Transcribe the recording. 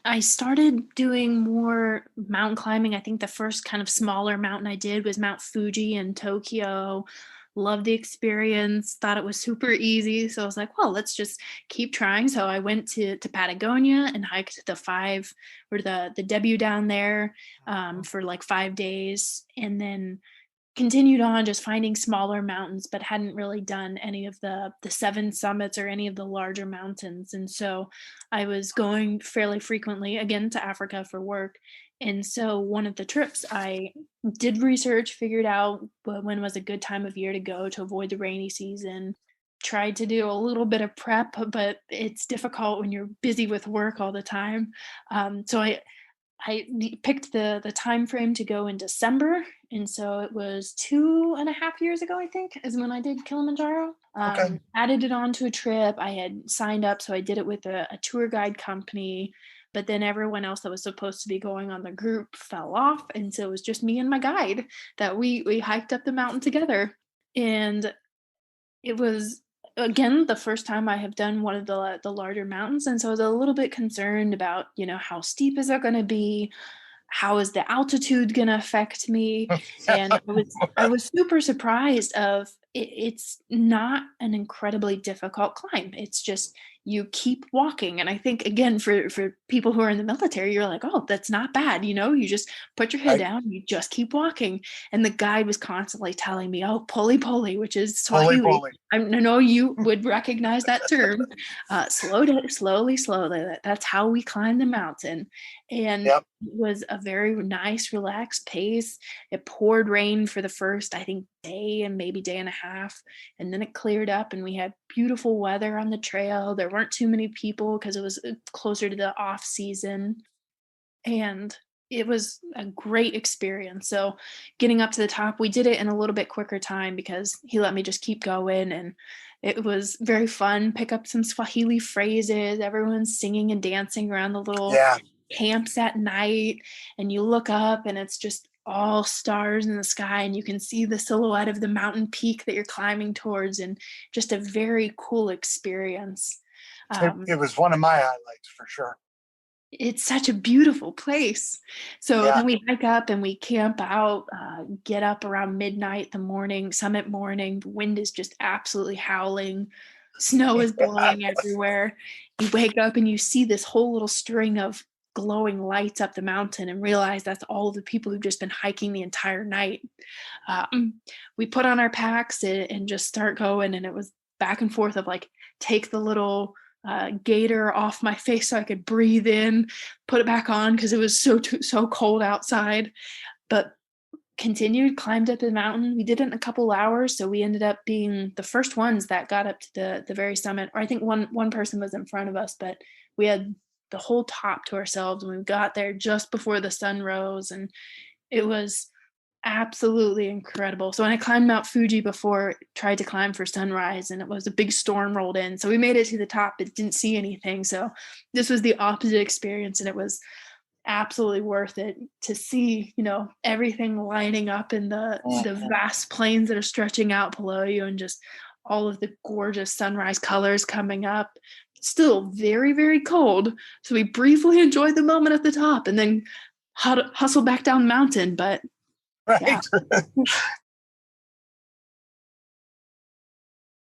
I started doing more mountain climbing. I think the first kind of smaller mountain I did was Mount Fuji in Tokyo. Loved the experience, thought it was super easy. So I was like, well, let's just keep trying. So I went to Patagonia and hiked the five or the W down there for like 5 days. And then continued on just finding smaller mountains, but hadn't really done any of the seven summits or any of the larger mountains. And so I was going fairly frequently again to Africa for work. And so one of the trips I did research, figured out when was a good time of year to go to avoid the rainy season. Tried to do a little bit of prep, but it's difficult when you're busy with work all the time. So I picked the time frame to go in December, and so it was 2.5 years ago, I think, is when I did Kilimanjaro. Okay. Added it onto a trip. I had signed up, so I did it with a tour guide company, but then everyone else that was supposed to be going on the group fell off, and so it was just me and my guide that we hiked up the mountain together. And it was, again, the first time I have done one of the larger mountains, and so I was a little bit concerned about, how steep is it gonna be? How is the altitude gonna affect me? And I was super surprised of it's not an incredibly difficult climb. It's just you keep walking. And I think again for people who are in the military, you're like, oh, that's not bad. You just put your head Right. down, you just keep walking. And the guide was constantly telling me, oh, poli poli, which is Holy Swahili. moly. I know you would recognize that term. Slowly, slowly. That's how we climb the mountain. And Yep. it was a very nice, relaxed pace. It poured rain for the first, I think, day and maybe day and a half. And then it cleared up and we had beautiful weather on the trail. There weren't too many people because it was closer to the off season. And it was a great experience. So getting up to the top, we did it in a little bit quicker time because he let me just keep going. And it was very fun. Pick up some Swahili phrases. Everyone's singing and dancing around the little Yeah. camps at night, and you look up and it's just all stars in the sky, and you can see the silhouette of the mountain peak that you're climbing towards, and just a very cool experience. It um, was one of my highlights for sure. it's such a beautiful place. So Yeah. then we hike up and we camp out, get up around midnight the morning, summit morning. The wind is just absolutely howling. Snow is blowing everywhere. You wake up and you see this whole little string of glowing lights up the mountain and realize that's all of the people who've just been hiking the entire night. We put on our packs and just start going. And it was back and forth of like, take the little gaiter off my face so I could breathe in, put it back on because it was so cold outside. But continued, climbed up the mountain. We did it in a couple hours, so we ended up being the first ones that got up to the very summit. Or I think one person was in front of us, but we had the whole top to ourselves, and we got there just before the sun rose, and it was absolutely incredible. So when I climbed Mount Fuji before, tried to climb for sunrise, and it was a big storm rolled in. So we made it to the top, but didn't see anything. So this was the opposite experience, and it was absolutely worth it to see, everything lining up in the Mhm. vast plains that are stretching out below you, and just all of the gorgeous sunrise colors coming up. Still very, very cold. So we briefly enjoyed the moment at the top and then hustle back down the mountain. But yeah. Right.